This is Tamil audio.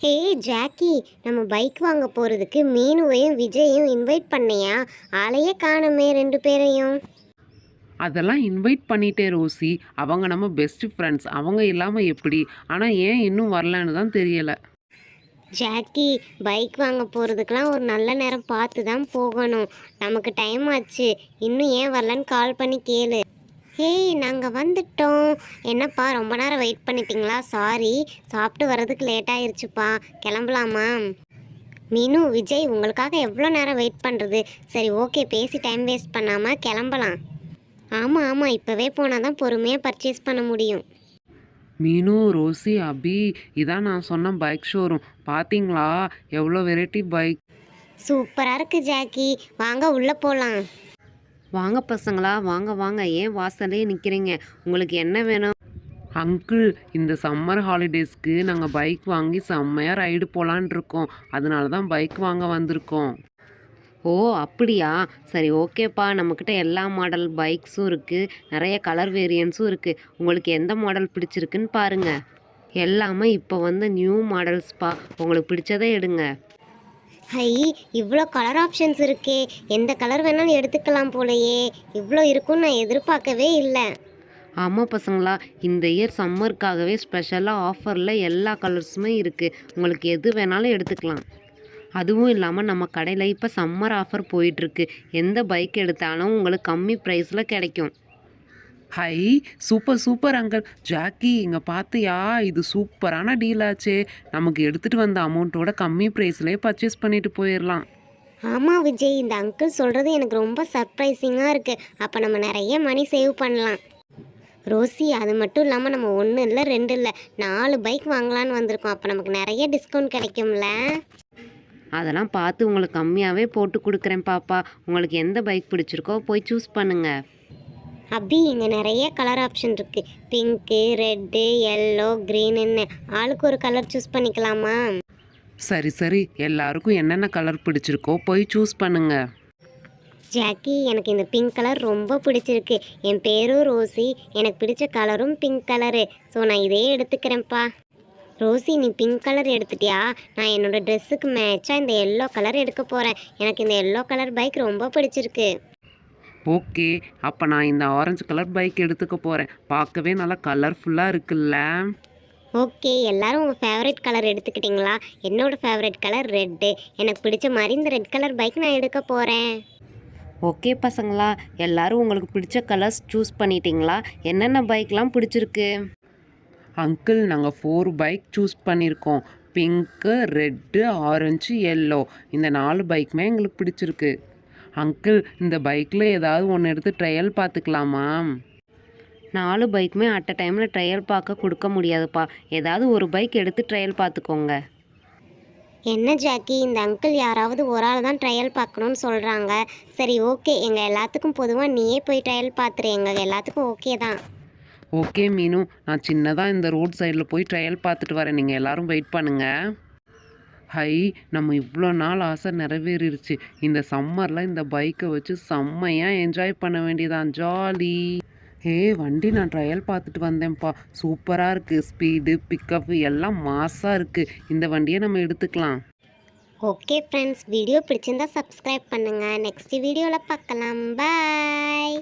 ஏய் ஜாக்கி, நம்ம பைக் வாங்க போகிறதுக்கு மீனுவையும் விஜயையும் இன்வைட் பண்ணியா? ஆளையே காணுமே ரெண்டு பேரையும். அதெல்லாம் இன்வைட் பண்ணிட்டே ரோசி. அவங்க நம்ம பெஸ்ட் ஃப்ரெண்ட்ஸ். அவங்க இல்லாமல் எப்படி? ஆனால் ஏன் இன்னும் வரலன்னு தான் தெரியலை. ஜாக்கி, பைக் வாங்க போகிறதுக்கெலாம் ஒரு நல்ல நேரம் பார்த்து தான் போகணும். நமக்கு டைம் ஆச்சு. இன்னும் ஏன் வரலன்னு கால் பண்ணி கேளு. ஏய், நாங்கள் வந்துட்டோம். என்னப்பா ரொம்ப நேரம் வெயிட் பண்ணிட்டீங்களா? சாரி, சாப்பிட்டு வர்றதுக்கு லேட் ஆயிருச்சுப்பா. கிளம்பலாமா? மீனு, விஜய், உங்களுக்காக எவ்வளோ நேரம் வெயிட் பண்ணுறது? சரி, ஓகே, பேசி டைம் வேஸ்ட் பண்ணாமல் கிளம்பலாம். ஆமாம் ஆமாம், இப்போவே போனால் தான் பொறுமையாக பர்ச்சேஸ் பண்ண முடியும். மீனு, ரோசி, அபி, இதான் நான் சொன்ன பைக் ஷோரூம். பார்த்தீங்களா எவ்வளோ வெரைட்டி பைக். சூப்பராக இருக்குது ஜாக்கி. வாங்க உள்ளே போகலாம். வாங்க பசங்களா, வாங்க வாங்க. ஏன் வாசலே நிற்கிறீங்க? உங்களுக்கு என்ன வேணும்? அங்கிள், இந்த சம்மர் ஹாலிடேஸ்க்கு நாங்கள் பைக் வாங்கி செம்மையாக ரைடு போகலான் இருக்கோம். அதனால தான் பைக் வாங்க வந்திருக்கோம். ஓ அப்படியா? சரி ஓகேப்பா. நம்மக்கிட்ட எல்லா மாடல் பைக்ஸும் இருக்குது, நிறைய கலர் வேரியன்ஸும் இருக்குது. உங்களுக்கு எந்த மாடல் பிடிச்சிருக்குன்னு பாருங்கள். எல்லாமே இப்போ வந்து நியூ மாடல்ஸ்ப்பா. உங்களுக்கு பிடிச்சதை எடுங்க. ஹை, இவ்வளோ கலர் ஆப்ஷன்ஸ் இருக்கே. எந்த கலர் வேணாலும் எடுத்துக்கலாம் போலையே. இவ்வளோ இருக்கும்னு நான் எதிர்பார்க்கவே இல்லை. ஆமாம் பசங்களா, இந்த இயர் சம்மருக்காகவே ஸ்பெஷலாக ஆஃபரில் எல்லா கலர்ஸுமே இருக்குது. உங்களுக்கு எது வேணாலும் எடுத்துக்கலாம். அதுவும் இல்லாமல் நம்ம கடையில் இப்போ சம்மர் ஆஃபர் போயிட்டுருக்கு. எந்த பைக் எடுத்தாலும் உங்களுக்கு கம்மி ப்ரைஸில் கிடைக்கும். High, super super uncle. Jackie, இங்கே பார்த்தியா? இது சூப்பரான டீலாச்சே. நமக்கு எடுத்துகிட்டு வந்த அமௌண்ட்டோட கம்மி ப்ரைஸ்லேயே பர்ச்சேஸ் பண்ணிட்டு போயிடலாம். ஆமாம் விஜய், இந்த அங்கிள் சொல்கிறது எனக்கு ரொம்ப சர்ப்ரைசிங்காக இருக்குது. அப்போ நம்ம நிறைய மணி சேவ் பண்ணலாம். ரோசி, அது மட்டும் இல்லாமல் நம்ம 1 இல்லை 2 இல்லை 4 பைக் வாங்கலான்னு வந்திருக்கோம். அப்போ நமக்கு நிறைய டிஸ்கவுண்ட் கிடைக்கும்ல. அதெல்லாம் பார்த்து உங்களுக்கு கம்மியாகவே போட்டு கொடுக்குறேன் பாப்பா. உங்களுக்கு எந்த பைக் பிடிச்சிருக்கோ போய் சூஸ் பண்ணுங்கள். அப்படி இங்கே நிறைய கலர் ஆப்ஷன் இருக்குது. பிங்க்கு, ரெட்டு, எல்லோ, க்ரீனுன்னு ஆளுக்கு ஒரு கலர் சூஸ் பண்ணிக்கலாமா? சரி சரி, எல்லாருக்கும் என்னென்ன கலர் பிடிச்சிருக்கோ போய் சூஸ் பண்ணுங்க. ஜாக்கி, எனக்கு இந்த பிங்க் கலர் ரொம்ப பிடிச்சிருக்கு. என் பேரும் ரோசி, எனக்கு பிடிச்ச கலரும் பிங்க் கலரு. ஸோ நான் இதே எடுத்துக்கிறேன்ப்பா. ரோசி, நீ பிங்க் கலர் எடுத்துட்டியா? நான் என்னோடய ட்ரெஸ்ஸுக்கு மேட்சாக இந்த எல்லோ கலர் எடுக்க போகிறேன். எனக்கு இந்த எல்லோ கலர் பைக் ரொம்ப பிடிச்சிருக்கு. ஓகே, அப்போ நான் இந்த ஆரஞ்சு கலர் பைக் எடுத்துக்க போகிறேன். பார்க்கவே நல்லா கலர்ஃபுல்லாக இருக்குல்ல? ஓகே, எல்லாரும் உங்கள் ஃபேவரட் கலர் எடுத்துக்கிட்டிங்களா? என்னோடய ஃபேவரட் கலர் ரெட்டு. எனக்கு பிடிச்ச மாதிரி இந்த ரெட் கலர் பைக் நான் எடுக்க போகிறேன். ஓகே பசங்களா, எல்லாரும் உங்களுக்கு பிடிச்ச கலர்ஸ் சூஸ் பண்ணிட்டீங்களா? என்னென்ன பைக்லாம் பிடிச்சிருக்கு? அங்கிள், நாங்கள் 4 பைக் சூஸ் பண்ணியிருக்கோம். Pink, red, orange, yellow. இந்த 4 பைக்குமே எங்களுக்கு பிடிச்சிருக்கு. அங்கிள், இந்த பைக்கில் ஏதாவது ஒன்று எடுத்து ட்ரையல் பார்த்துக்கலாமா? 4 பைக்குமே அட் அ டைமில் ட்ரையல் பார்க்க கொடுக்க முடியாதுப்பா. ஏதாவது ஒரு பைக் எடுத்து ட்ரையல் பார்த்துக்கோங்க. என்ன ஜாக்கி, இந்த அங்கிள் யாராவது ஒரு ஆள் தான் ட்ரையல் பார்க்கணுன்னு சொல்கிறாங்க. சரி ஓகே, எங்கள் எல்லாத்துக்கும் பொதுவாக நீயே போய் ட்ரையல் பார்த்துரு. எங்கள் எல்லாத்துக்கும் ஓகே தான். ஓகே மீனு, நான் சின்னதாக இந்த ரோட் சைடில் போய் ட்ரையல் பார்த்துட்டு வரேன். நீங்கள் எல்லோரும் வெயிட் பண்ணுங்கள். ஹை, நம்ம இவ்வளோ நாள் ஆசை நிறைவேறிடுச்சு. இந்த சம்மரில் இந்த பைக்கை வச்சு செம்மையாக என்ஜாய் பண்ண வேண்டியதான். ஜாலி. வண்டி நான் ட்ரையல் பார்த்துட்டு வந்தேன்ப்பா. சூப்பராக இருக்குது. ஸ்பீடு, பிக்கப்பு எல்லாம் மாஸாக இருக்குது. இந்த வண்டியை நம்ம எடுத்துக்கலாம். ஓகே ஃப்ரெண்ட்ஸ், வீடியோ பிடிச்சிருந்தா சப்ஸ்கிரைப் பண்ணுங்கள். நெக்ஸ்ட் வீடியோவில் பார்க்கலாம். பாய்.